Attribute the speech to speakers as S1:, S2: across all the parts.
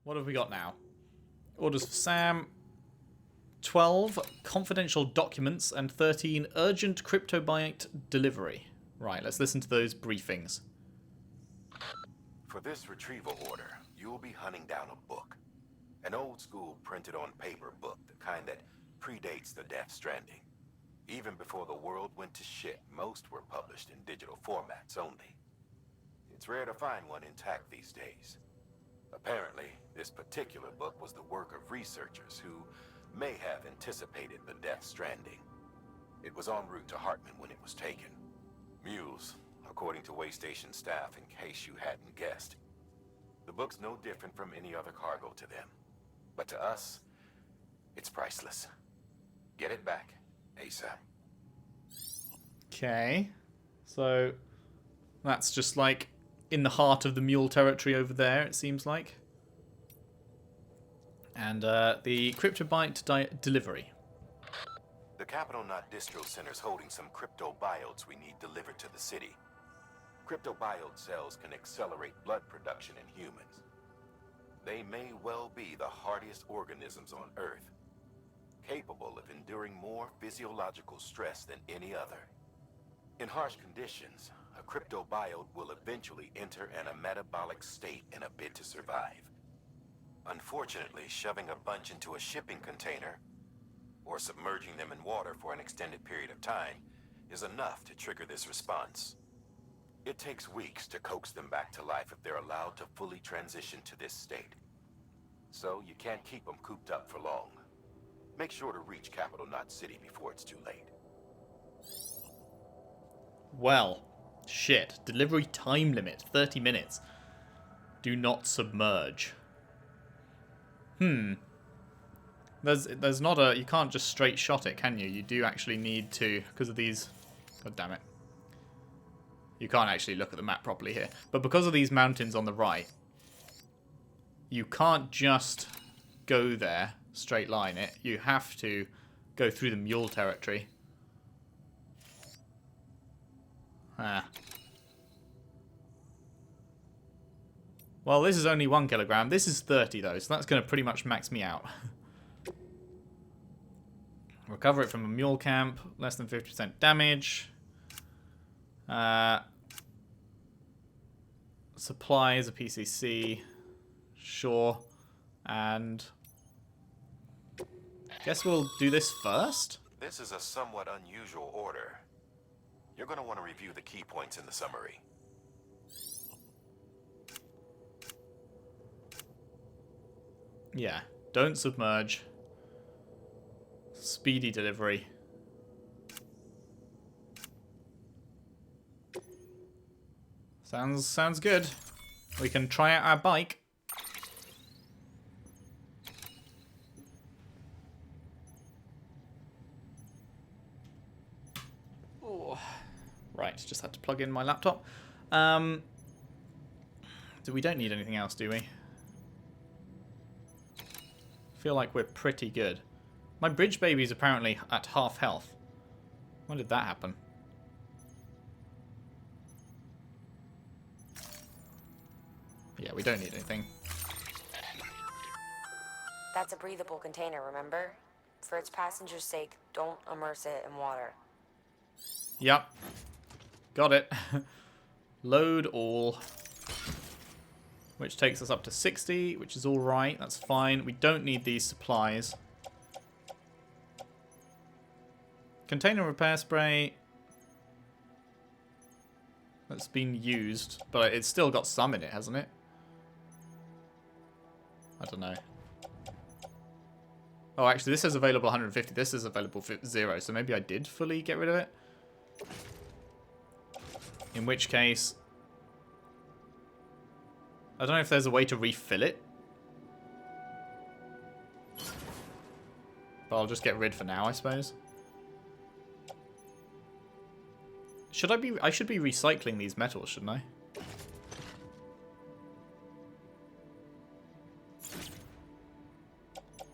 S1: What have we got now? Orders for Sam. 12 confidential documents and 13 urgent cryptobite delivery. Right, let's listen to those briefings.
S2: For this retrieval order, you'll be hunting down a book. An old school printed on paper book, the kind that predates the Death Stranding. Even before the world went to shit, most were published in digital formats only. It's rare to find one intact these days. Apparently, this particular book was the work of researchers who may have anticipated the Death Stranding. It was en route to Hartman when it was taken. Mules, according to Waystation staff, in case you hadn't guessed. The book's no different from any other cargo to them. But to us, it's priceless. Get it back, ASAP.
S1: Okay. So, that's just like in the heart of the Mule Territory over there, it seems like. And the cryptobite delivery.
S2: The Capital Knot Distro Center's holding some cryptobiotes we need delivered to the city. Cryptobiote cells can accelerate blood production in humans. They may well be the hardiest organisms on Earth, capable of enduring more physiological stress than any other. In harsh conditions, a cryptobiote will eventually enter a metabolic state in a bid to survive. Unfortunately, shoving a bunch into a shipping container or submerging them in water for an extended period of time is enough to trigger this response. It takes weeks to coax them back to life if they're allowed to fully transition to this state. So you can't keep them cooped up for long. Make sure to reach Capital Knot City before it's too late.
S1: Well, shit. Delivery time limit, 30 minutes. Do not submerge. There's not a... You can't just straight shot it, can you? You do actually need to... Because of these... God damn it. You can't actually look at the map properly here. But because of these mountains on the right, you can't just go there, straight line it. You have to go through the Mule Territory. Well, this is only 1 kilogram. This is 30, though, so that's going to pretty much max me out. Recover it from a mule camp. Less than 50% damage. Supplies, a PCC. Sure. And... guess we'll do this first?
S2: This is a somewhat unusual order. You're going to want to review the key points in the summary.
S1: Yeah. Don't submerge. Speedy delivery. Sounds good. We can try out our bike. Oh. Right, just had to plug in my laptop. We don't need anything else, do we? Feel like we're pretty good. My bridge baby's apparently at half health. When did that happen? Yeah, we don't need anything.
S3: That's a breathable container, remember? For its passengers' sake, don't immerse it in water.
S1: Yep. Got it. Load all. Which takes us up to 60, which is alright. That's fine. We don't need these supplies. Container repair spray. That's been used. But it's still got some in it, hasn't it? I don't know. Oh, actually, this is available 150. This is available 0. So maybe I did fully get rid of it. In which case... I don't know if there's a way to refill it. But I'll just get rid for now, I suppose. Should I be... I should be recycling these metals, shouldn't I?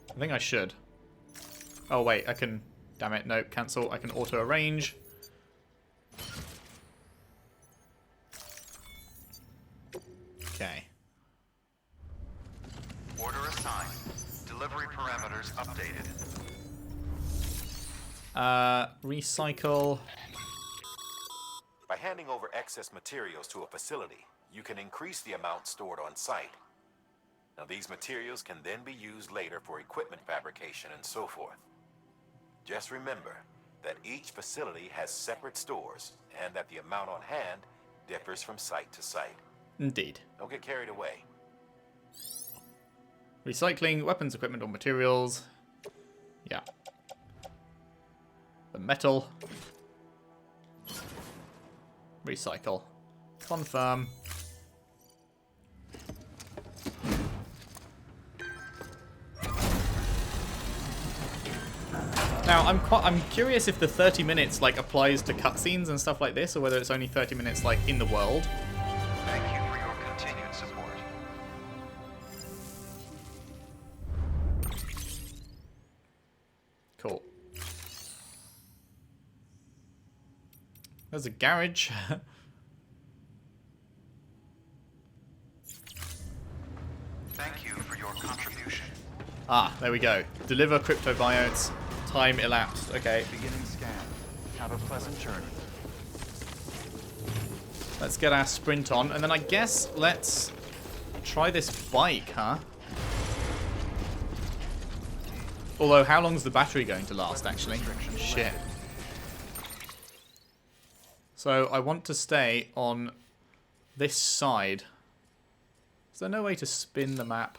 S1: I think I should. Oh, wait, I can... Damn it, no, cancel. I can auto-arrange. Okay.
S4: Delivery parameters updated.
S1: Recycle.
S2: By handing over excess materials to a facility, you can increase the amount stored on site. Now, these materials can then be used later for equipment fabrication and so forth. Just remember that each facility has separate stores and that the amount on hand differs from site to site.
S1: Indeed.
S2: Don't get carried away.
S1: Recycling weapons, equipment, or materials. Yeah. The metal. Recycle. Confirm. Now, I'm curious if the 30 minutes like applies to cutscenes and stuff like this, or whether it's only 30 minutes like in the world.
S4: Thank you for your continued support.
S1: Cool. There's a garage.
S4: Thank you for your contribution.
S1: Ah, there we go. Deliver cryptobiotes. Time elapsed. Okay.
S4: Beginning scan. Have a pleasant journey.
S1: Let's get our sprint on, and then I guess let's try this bike, huh? Although, how long's the battery going to last, actually? Shit. So, I want to stay on this side. Is there no way to spin the map?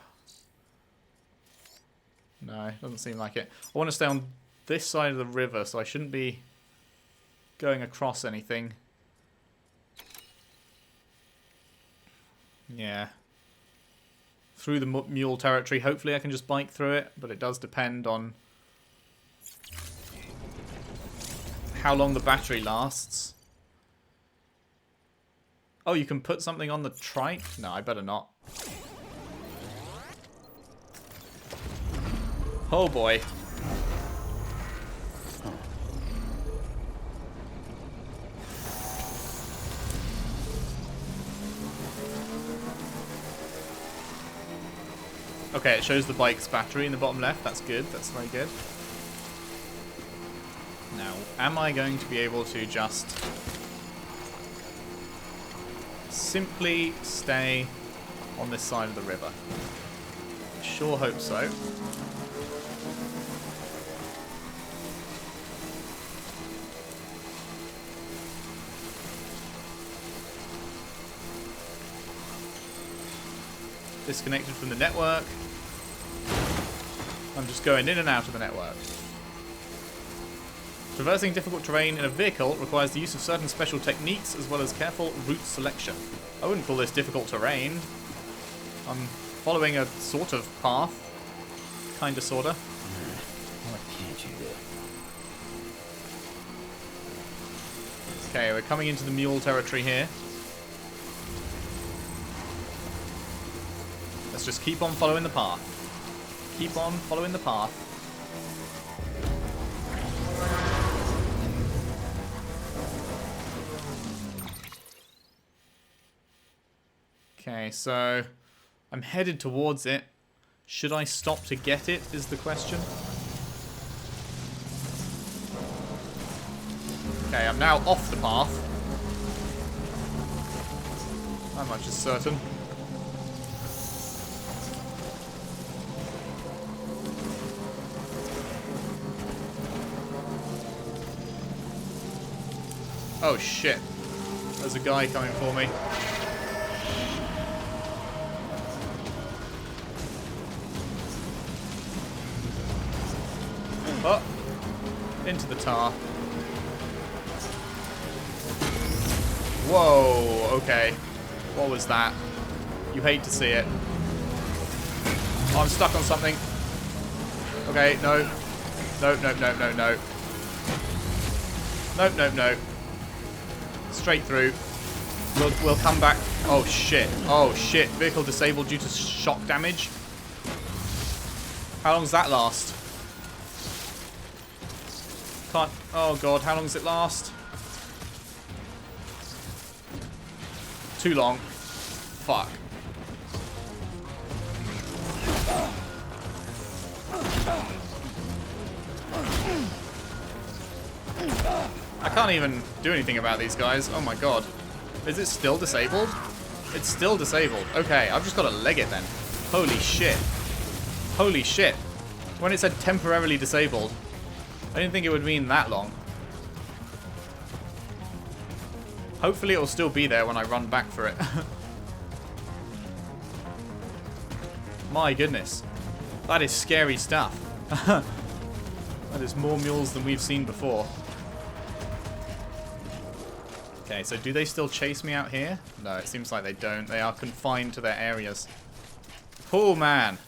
S1: No, doesn't seem like it. I want to stay on this side of the river, so I shouldn't be going across anything. Yeah. Through the Mule Territory. Hopefully I can just bike through it, but it does depend on how long the battery lasts. Oh, you can put something on the trike? No, I better not. Oh boy. Okay, it shows the bike's battery in the bottom left. That's good. That's very good. Now, am I going to be able to just simply stay on this side of the river? I sure hope so. Disconnected from the network. I'm just going in and out of the network. Traversing difficult terrain in a vehicle requires the use of certain special techniques as well as careful route selection. I wouldn't call this difficult terrain. I'm following a sort of path. Kinda, sorta.
S5: What can't you do?
S1: Okay, we're coming into the Mule Territory here. Let's just keep on following the path. Keep on following the path. Okay, so I'm headed towards it. Should I stop to get it, is the question. Okay, I'm now off the path. That much is certain. Oh shit. There's a guy coming for me. Oh. Into the tar. Whoa, okay. What was that? You hate to see it. Oh, I'm stuck on something. Okay, no. No, no, no, no, no. Nope, nope, nope. Straight through. We'll come back. Oh shit. Oh shit. Vehicle disabled due to shock damage. How long does that last? Can't. Oh god. How long does it last? Too long. Fuck. I can't even do anything about these guys. Oh my god. Is it still disabled? It's still disabled. Okay, I've just got to leg it then. Holy shit. Holy shit. When it said temporarily disabled, I didn't think it would mean that long. Hopefully it will still be there when I run back for it. My goodness. That is scary stuff. That is more mules than we've seen before. Okay, so do they still chase me out here? No, it seems like they don't. They are confined to their areas. Oh man.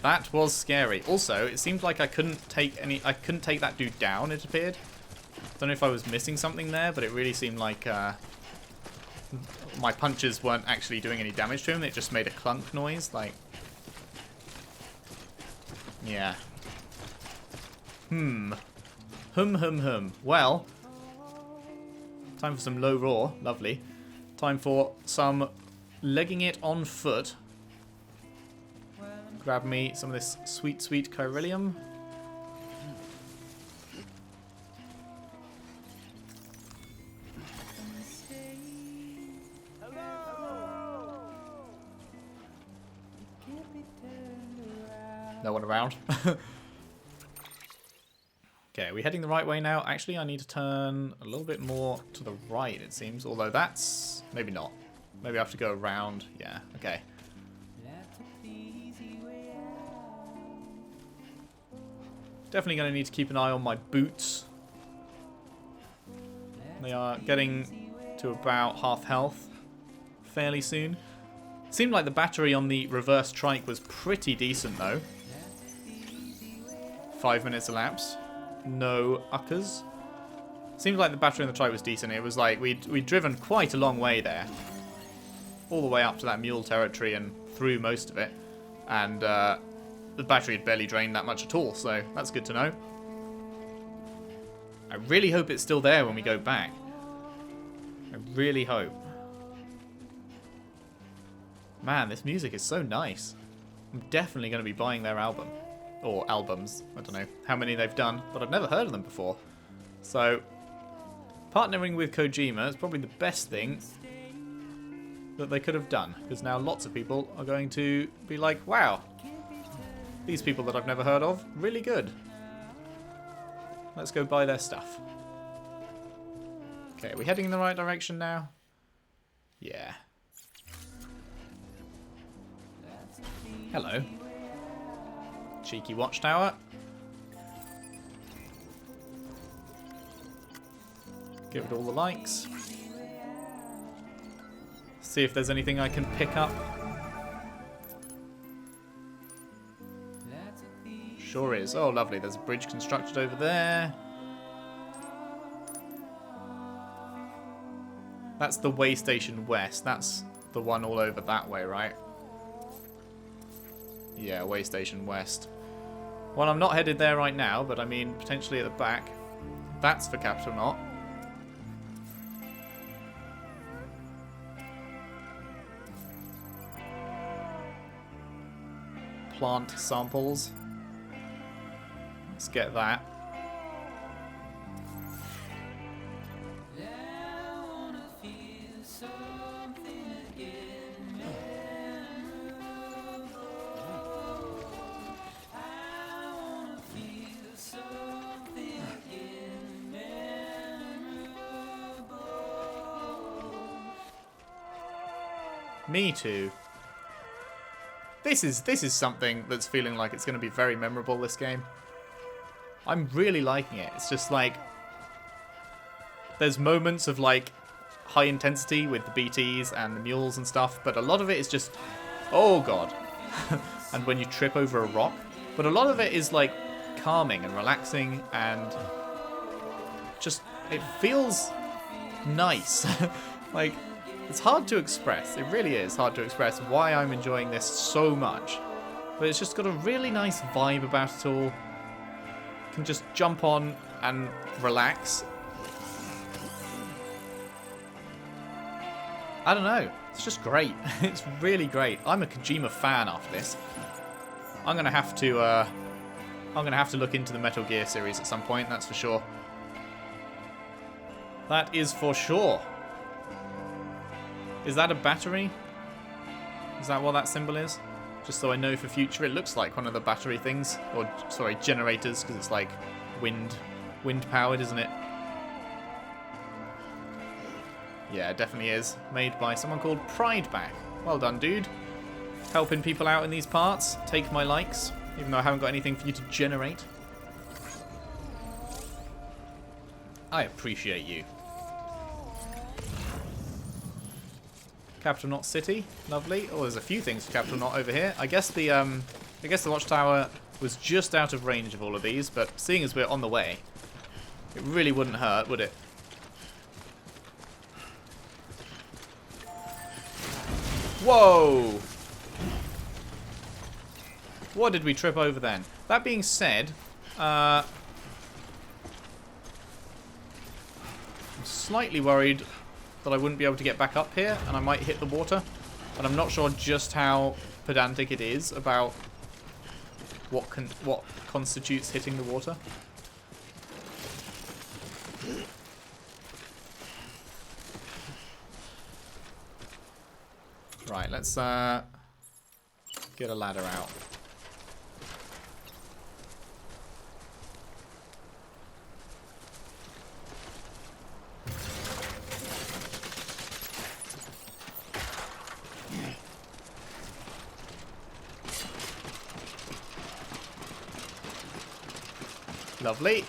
S1: That was scary. Also, it seemed like I couldn't take that dude down, it appeared. Don't know if I was missing something there, but it really seemed like my punches weren't actually doing any damage to him. It just made a clunk noise, like... Yeah. Hum. Well, time for some low roar. Lovely. Time for some legging it on foot. Grab me some of this sweet, sweet chiralium. No one around. Okay, are we heading the right way now? Actually, I need to turn a little bit more to the right, it seems. Although that's... maybe not. Maybe I have to go around. Yeah, okay. Definitely going to need to keep an eye on my boots. They are getting to about half health fairly soon. Seemed like the battery on the reverse trike was pretty decent though. 5 minutes elapsed. No uckers. Seemed like the battery on the trike was decent. It was like we'd driven quite a long way there. All the way up to that Mule Territory and through most of it. And the battery had barely drained that much at all, so that's good to know. I really hope it's still there when we go back. I really hope. Man, this music is so nice. I'm definitely going to be buying their album. Or albums. I don't know how many they've done, but I've never heard of them before. So, partnering with Kojima is probably the best thing that they could have done. Because now lots of people are going to be like, wow, these people that I've never heard of, really good. Let's go buy their stuff. Okay, are we heading in the right direction now? Yeah. Hello. Cheeky watchtower. Give it all the likes. See if there's anything I can pick up. Sure is. Oh, lovely. There's a bridge constructed over there. That's the way station west. That's the one all over that way, right? Yeah, way station west. Well, I'm not headed there right now, but I mean, potentially at the back. That's for Capital Knot. Plant samples. Let's get that. Me too. This is something that's feeling like it's going to be very memorable, this game. I'm really liking it. It's just like there's moments of like high intensity with the BTs and the mules and stuff, but a lot of it is just, oh god. And when you trip over a rock, but a lot of it is like calming and relaxing and just it feels nice. Like, it's hard to express. It really is hard to express why I'm enjoying this so much. But it's just got a really nice vibe about it all. You can just jump on and relax. I don't know. It's just great. It's really great. I'm a Kojima fan after this. I'm going to have to I'm going to have to look into the Metal Gear series at some point, that's for sure. That is for sure. Is that a battery? Is that what that symbol is? Just so I know for future. It looks like one of the battery things. Or, sorry, generators, because it's like wind powered, isn't it? Yeah, it definitely is. Made by someone called Prideback. Well done, dude. Helping people out in these parts. Take my likes, even though I haven't got anything for you to generate. I appreciate you. Capital Knot City, lovely. Oh, there's a few things for Capital Knot over here. I guess the watchtower was just out of range of all of these, but seeing as we're on the way, it really wouldn't hurt, would it? Whoa! What did we trip over then? That being said, I'm slightly worried that I wouldn't be able to get back up here, and I might hit the water. And I'm not sure just how pedantic it is about what constitutes hitting the water. Right, let's get a ladder out. Lovely.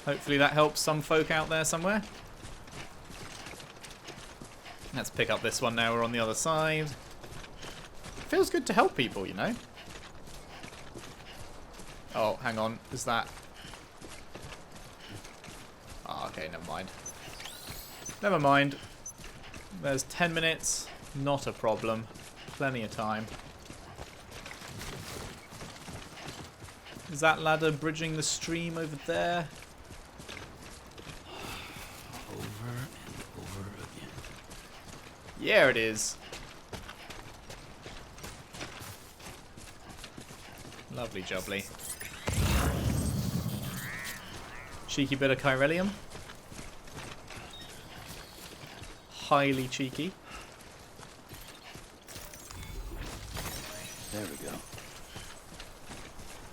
S1: Hopefully that helps some folk out there somewhere. Let's pick up this one now. We're on the other side. Feels good to help people, you know. Oh, hang on. Is that... Oh, okay, never mind. Never mind. There's 10 minutes. Not a problem. Plenty of time. Is that ladder bridging the stream over there?
S5: Over and over again.
S1: Yeah, it is. Lovely jubbly. Cheeky bit of chiralium. Highly cheeky.
S5: There we go.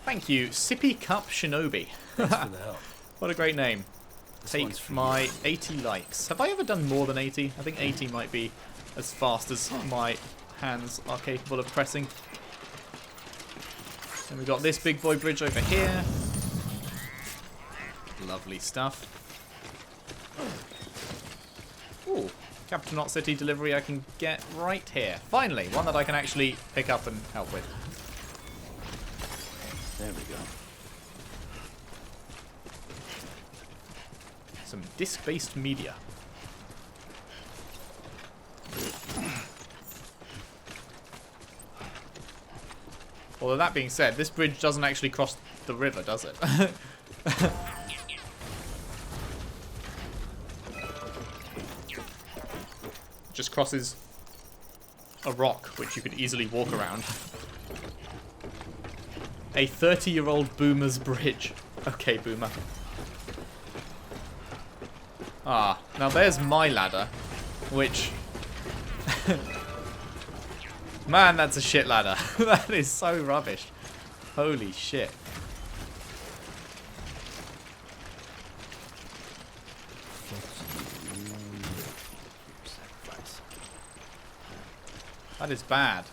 S1: Thank you, Sippy Cup Shinobi.
S5: Thanks for the help.
S1: What a great name.
S5: This
S1: Take
S5: one's for
S1: my
S5: you.
S1: 80 likes. Have I ever done more than 80? I think 80 might be as fast as my hands are capable of pressing. And we've got this big boy bridge over here. Lovely stuff. Ooh, Capital Knot City delivery I can get right here. Finally, one that I can actually pick up and help with.
S5: There we go.
S1: Some disc-based media. Although that being said, this bridge doesn't actually cross the river, does it? Just crosses a rock, which you could easily walk around. A 30-year-old boomer's bridge. Okay, boomer. Ah, now there's my ladder, which... Man, that's a shit ladder. That is so rubbish. Holy shit. That is bad.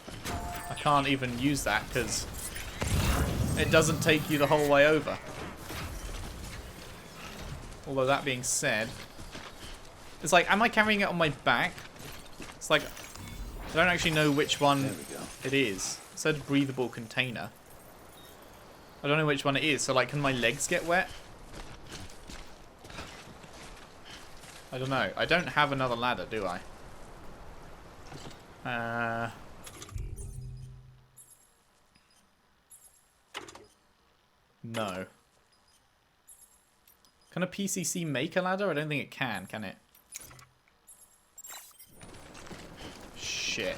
S1: I can't even use that because it doesn't take you the whole way over. Although that being said, it's like, am I carrying it on my back? It's like, I don't actually know which one it is. It said breathable container. I don't know which one it is. So like, can my legs get wet? I don't know. I don't have another ladder, do I? No. Can a PCC make a ladder? I don't think it can it? Shit.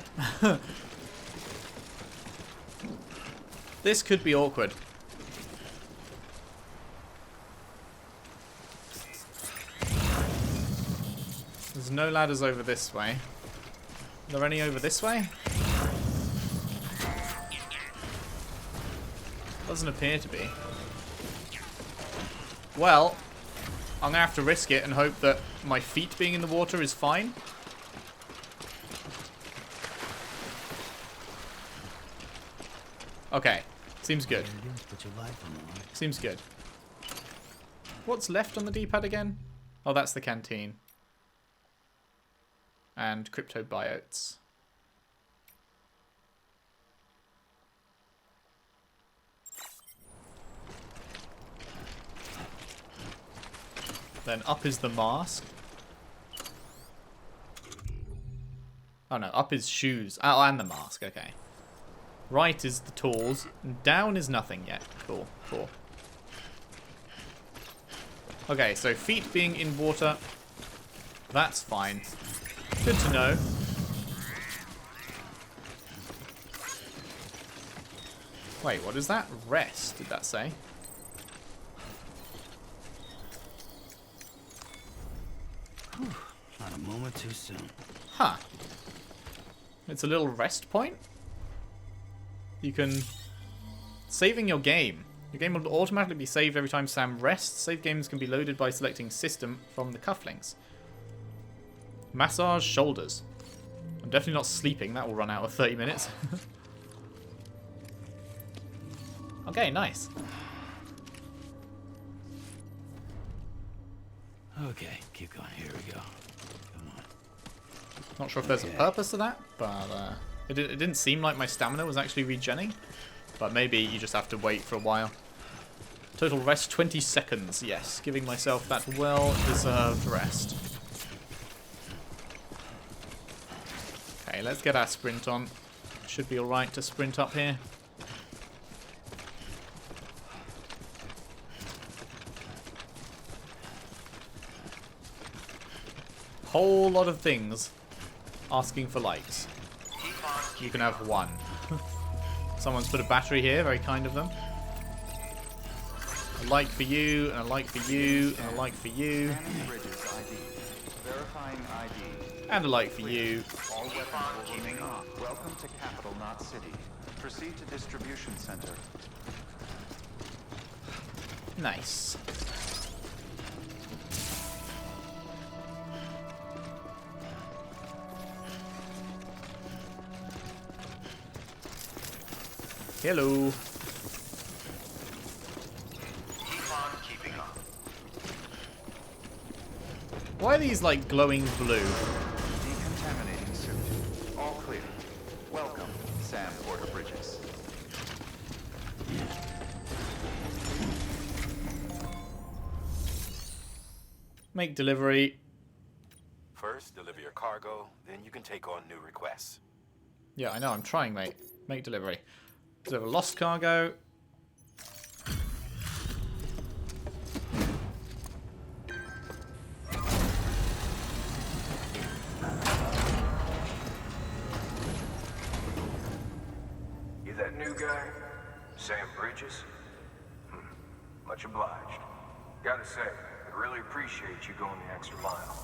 S1: This could be awkward. There's no ladders over this way. Are there any over this way? Doesn't appear to be. Well, I'm gonna have to risk it and hope that my feet being in the water is fine. Okay, seems good. Seems good. What's left on the D-pad again? Oh, that's the canteen. And cryptobiotes. Then up is the mask. Oh no, up is shoes. Oh, and the mask, okay. Right is the tools. Down is nothing yet. Cool, cool. Okay, so feet being in water. That's fine. Good to know. Wait, what is that? Rest, did that say?
S5: Whew, not a moment too soon.
S1: Huh. It's a little rest point. You can... Saving your game. Your game will automatically be saved every time Sam rests. Save games can be loaded by selecting System from the cufflinks. Massage shoulders. I'm definitely not sleeping. That will run out of 30 minutes. Okay, nice.
S5: Okay, keep going. Here we go. Come on.
S1: Not sure if there's a purpose to that, but it didn't seem like my stamina was actually regenning. But maybe you just have to wait for a while. Total rest 20 seconds. Yes, giving myself that well-deserved rest. Okay, let's get our sprint on. Should be alright to sprint up here. Whole lot of things asking for likes. You can have one. Someone's put a battery here, very kind of them. A like for you, and a like for you, and a like for you.
S4: Verifying ID.
S1: And a like for you.
S4: All weapons will remain on. Welcome to Capital, not City. Proceed to distribution center.
S1: Nice. Hello.
S4: Keep on keeping on.
S1: Why are these like glowing blue?
S4: Decontaminating suit. All clear. Welcome, Sam Porter Bridges.
S1: Make delivery.
S2: First, deliver your cargo, then you can take on new requests.
S1: Yeah, I know, I'm trying, mate. Make delivery. Deliver lost cargo.
S6: You that new guy? Sam Bridges? Much obliged. Gotta say, I really appreciate you going the extra mile.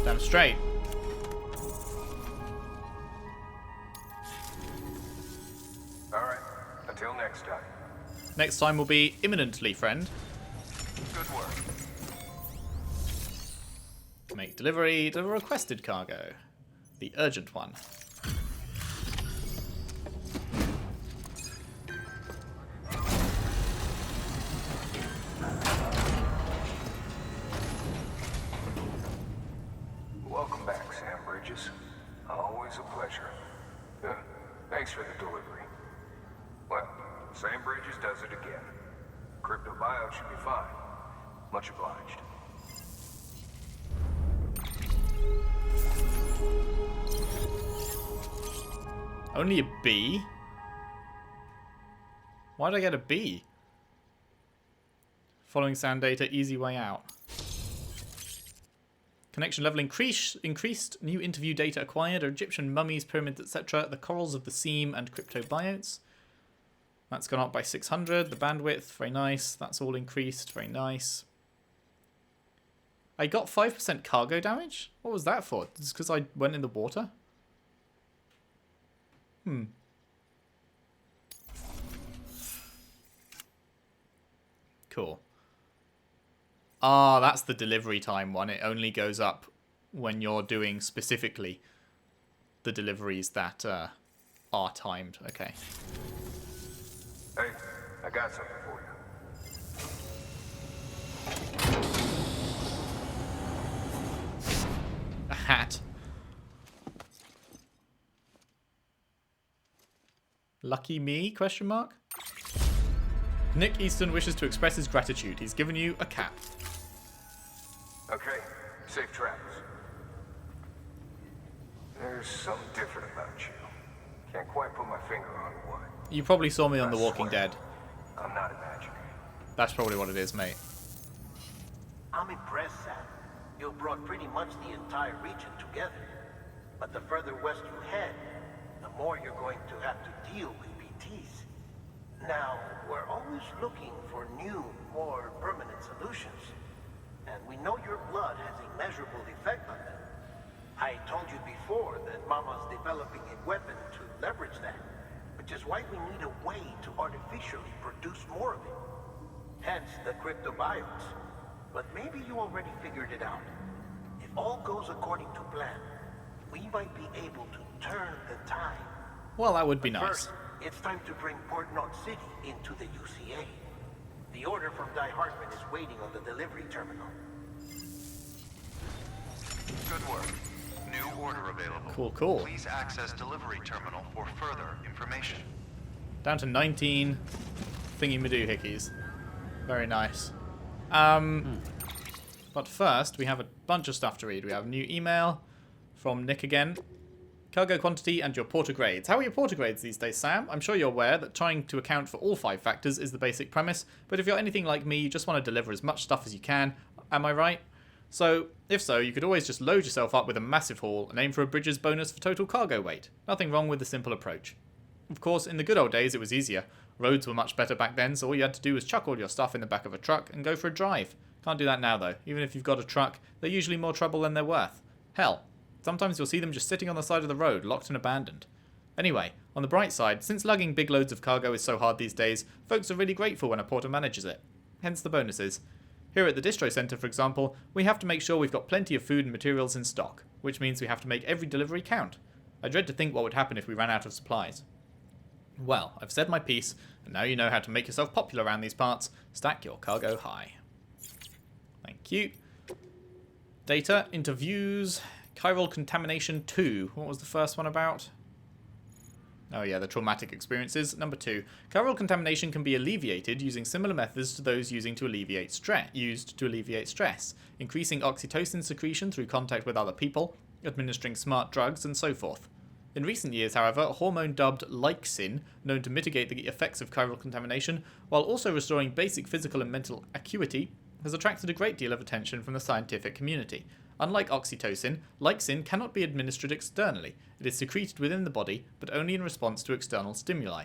S1: Damn straight.
S6: Alright, until next time.
S1: Next time will be imminently, friend.
S4: Good work.
S1: Make delivery to the requested cargo. The urgent one.
S6: Welcome back, Sam Bridges. Always a pleasure. Thanks for the delivery. Well, Sam Bridges does it again. Crypto bio should be fine. Much obliged.
S1: Only a B? Why did I get a B? Following sound data, easy way out. Connection level increased. New interview data acquired are Egyptian mummies, pyramids, etc. The corals of the seam and cryptobiotes. That's gone up by 600. The bandwidth, very nice. That's all increased, very nice. I got 5% cargo damage? What was that for? Just because I went in the water? Cool. Ah, that's the delivery time one. It only goes up when you're doing specifically the deliveries that are timed. Okay.
S6: Hey, I got something for you.
S1: A hat. Lucky me? Question mark. Nick Easton wishes to express his gratitude. He's given you a cap.
S6: Okay, safe travels. There's something different about you. Can't quite put my finger on what.
S1: You probably saw me on The
S6: I
S1: Walking
S6: swear,
S1: Dead.
S6: I'm not imagining.
S1: That's probably what it is, mate.
S7: I'm impressed, Sam. You brought pretty much the entire region together. But the further west you head, the more you're going to have to deal with BTs. Now, we're always looking for new, more permanent solutions. And we know your blood has a measurable effect on them. I told you before that Mama's developing a weapon to leverage that, which is why we need a way to artificially produce more of it. Hence the cryptobiotes. But maybe you already figured it out. If all goes according to plan, we might be able to turn the tide.
S1: Well, that would be
S7: But
S1: nice.
S7: first, it's time to bring Port Knot City into the UCA. The order from Die Hartman is waiting on the delivery terminal.
S4: Good work. New order available.
S1: Cool, cool.
S4: Please access delivery terminal for further information.
S1: Down to 19 thingy-madoohickeys. Very nice. But first, we have a bunch of stuff to read. We have a new email from Nick again. Cargo quantity and your porter grades. How are your porter grades these days, Sam? I'm sure you're aware that trying to account for all 5 factors is the basic premise, but if you're anything like me, you just want to deliver as much stuff as you can. Am I right? So, if so, you could always just load yourself up with a massive haul and aim for a Bridges bonus for total cargo weight. Nothing wrong with the simple approach. Of course, in the good old days it was easier. Roads were much better back then, so all you had to do was chuck all your stuff in the back of a truck and go for a drive. Can't do that now though. Even if you've got a truck, they're usually more trouble than they're worth. Hell, sometimes you'll see them just sitting on the side of the road, locked and abandoned. Anyway, on the bright side, since lugging big loads of cargo is so hard these days, folks are really grateful when a porter manages it. Hence the bonuses. Here at the distro centre, for example, we have to make sure we've got plenty of food and materials in stock, which means we have to make every delivery count. I dread to think what would happen if we ran out of supplies. Well, I've said my piece, and now you know how to make yourself popular around these parts. Stack your cargo high. Thank you. Data, interviews, chiral contamination 2. What was the first one about? Oh yeah, the traumatic experiences. Number 2. Chiral contamination can be alleviated using similar methods to those used to alleviate stress, increasing oxytocin secretion through contact with other people, administering smart drugs, and so forth. In recent years, however, a hormone dubbed lyxin, known to mitigate the effects of chiral contamination, while also restoring basic physical and mental acuity, has attracted a great deal of attention from the scientific community. Unlike oxytocin, lyxin cannot be administered externally. It is secreted within the body, but only in response to external stimuli.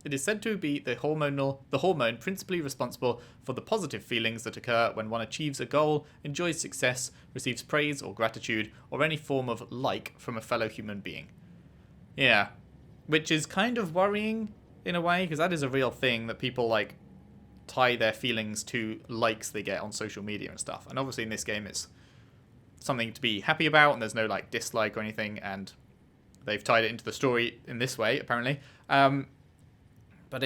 S1: It is said to be the hormone principally responsible for the positive feelings that occur when one achieves a goal, enjoys success, receives praise or gratitude, or any form of like from a fellow human being. Yeah, which is kind of worrying in a way, because that is a real thing that people like tie their feelings to likes they get on social media and stuff. And obviously in this game it's something to be happy about, and there's no like dislike or anything, and they've tied it into the story in this way apparently. But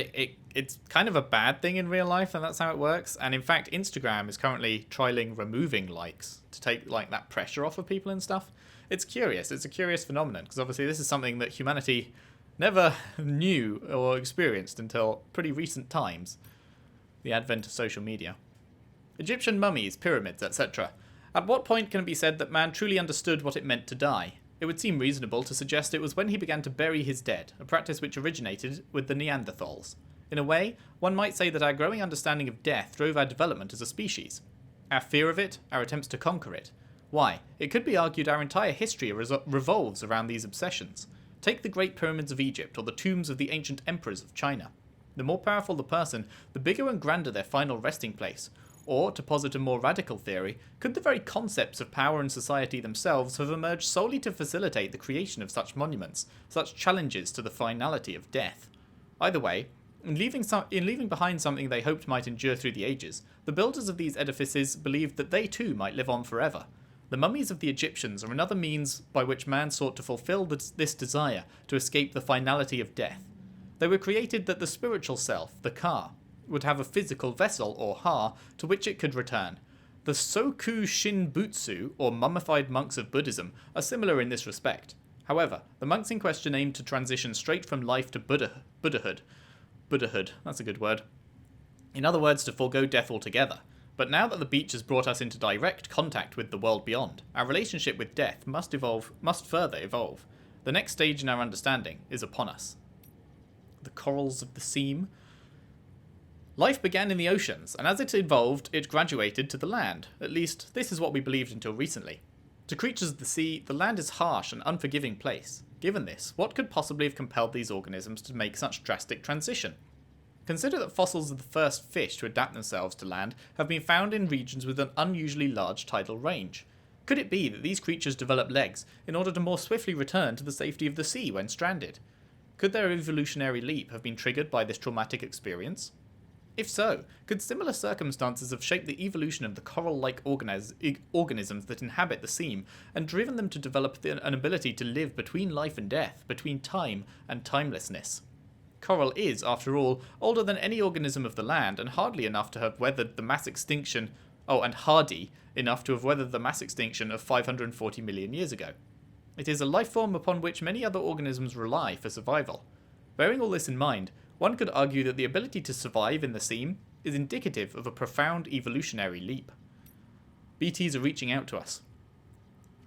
S1: it's kind of a bad thing in real life, and that's how it works. And in fact, Instagram is currently trialing removing likes to take like that pressure off of people and stuff. It's curious. It's a curious phenomenon, because obviously this is something that humanity never knew or experienced until pretty recent times. The advent of social media. Egyptian mummies, pyramids, etc. At what point can it be said that man truly understood what it meant to die? It would seem reasonable to suggest it was when he began to bury his dead, a practice which originated with the Neanderthals. In a way, one might say that our growing understanding of death drove our development as a species. Our fear of it, our attempts to conquer it. Why? It could be argued our entire history revolves around these obsessions. Take the Great Pyramids of Egypt or the tombs of the ancient emperors of China. The more powerful the person, the bigger and grander their final resting place. Or, to posit a more radical theory, could the very concepts of power and society themselves have emerged solely to facilitate the creation of such monuments, such challenges to the finality of death? Either way, in leaving behind something they hoped might endure through the ages, the builders of these edifices believed that they too might live on forever. The mummies of the Egyptians are another means by which man sought to fulfill this desire to escape the finality of death. They were created that the spiritual self, the Ka, would have a physical vessel, or ha, to which it could return. The Soku Shinbutsu, or mummified monks of Buddhism, are similar in this respect. However, the monks in question aimed to transition straight from life to Buddhahood. Buddhahood, that's a good word. In other words, to forego death altogether. But now that the beach has brought us into direct contact with the world beyond, our relationship with death must further evolve. The next stage in our understanding is upon us. The corals of the seam. Life began in the oceans, and as it evolved, it graduated to the land. At least, this is what we believed until recently. To creatures of the sea, the land is a harsh and unforgiving place. Given this, what could possibly have compelled these organisms to make such drastic transition? Consider that fossils of the first fish to adapt themselves to land have been found in regions with an unusually large tidal range. Could it be that these creatures developed legs in order to more swiftly return to the safety of the sea when stranded? Could their evolutionary leap have been triggered by this traumatic experience? If so, could similar circumstances have shaped the evolution of the coral-like organisms that inhabit the seam and driven them to develop an ability to live between life and death, between time and timelessness? Coral is, after all, older than any organism of the land and hardly enough to have weathered the mass extinction, and hardy enough to have weathered the mass extinction of 540 million years ago. It is a life form upon which many other organisms rely for survival. Bearing all this in mind, one could argue that the ability to survive in the seam is indicative of a profound evolutionary leap. BTs are reaching out to us.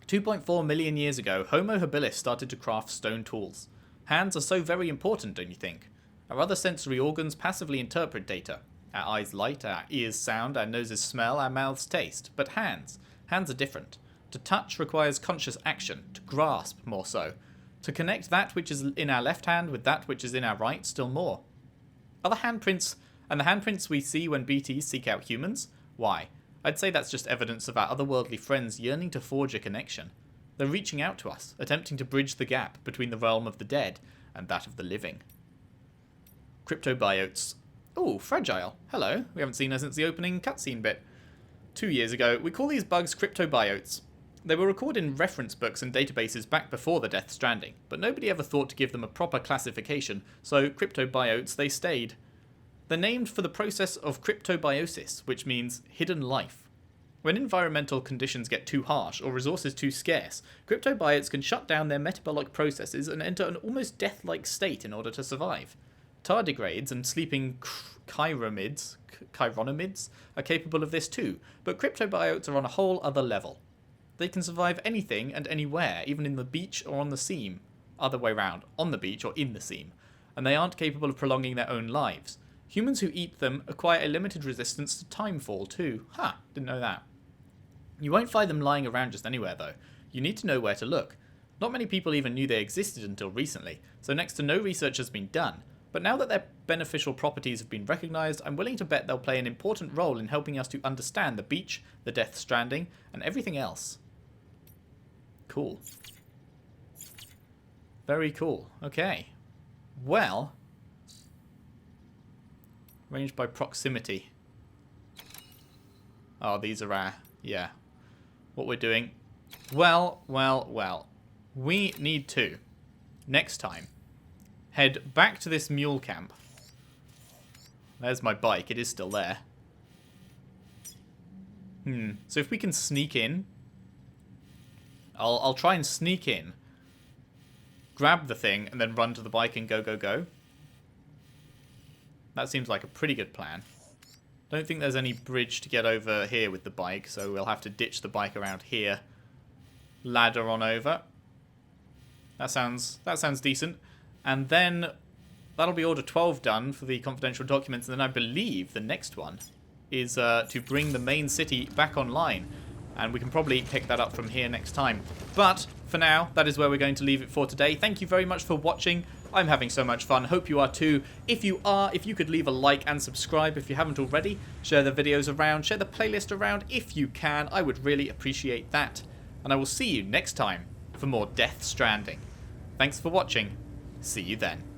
S1: 2.4 million years ago, Homo habilis started to craft stone tools. Hands are so very important, don't you think? Our other sensory organs passively interpret data. Our eyes light, our ears sound, our noses smell, our mouths taste. But hands are different. To touch requires conscious action, to grasp more so. To connect that which is in our left hand with that which is in our right, still more. Are the handprints we see when BTs seek out humans? Why? I'd say that's just evidence of our otherworldly friends yearning to forge a connection. They're reaching out to us, attempting to bridge the gap between the realm of the dead and that of the living. Cryptobiotes. Ooh, fragile. Hello. We haven't seen her since the opening cutscene bit. 2 years ago, we call these bugs cryptobiotes. They were recorded in reference books and databases back before the Death Stranding, but nobody ever thought to give them a proper classification, so cryptobiotes they stayed. They're named for the process of cryptobiosis, which means hidden life. When environmental conditions get too harsh or resources too scarce, cryptobiotes can shut down their metabolic processes and enter an almost death-like state in order to survive. Tardigrades and sleeping chironomids are capable of this too, but cryptobiotes are on a whole other level. They can survive anything and anywhere, even in the beach or on the seam. Other way round, on the beach or in the seam. And they aren't capable of prolonging their own lives. Humans who eat them acquire a limited resistance to timefall too. Didn't know that. You won't find them lying around just anywhere though. You need to know where to look. Not many people even knew they existed until recently, so next to no research has been done. But now that their beneficial properties have been recognised, I'm willing to bet they'll play an important role in helping us to understand the beach, the Death Stranding, and everything else. Cool. Very cool. Okay. Well. Ranged by proximity. Oh, these are our... Yeah. What we're doing. Well. We need to, next time, head back to this mule camp. There's my bike. It is still there. So if we can sneak in... I'll try and sneak in, grab the thing, and then run to the bike and go. That seems like a pretty good plan. Don't think there's any bridge to get over here with the bike, so we'll have to ditch the bike around here. Ladder on over. That sounds decent. And then that'll be Order 12 done for the confidential documents, and then I believe the next one is to bring the main city back online. and we can probably pick that up from here next time. But for now, that is where we're going to leave it for today. Thank you very much for watching. I'm having so much fun. Hope you are too. If you are, if you could leave a like and subscribe if you haven't already. Share the videos around. Share the playlist around if you can. I would really appreciate that. And I will see you next time for more Death Stranding. Thanks for watching. See you then.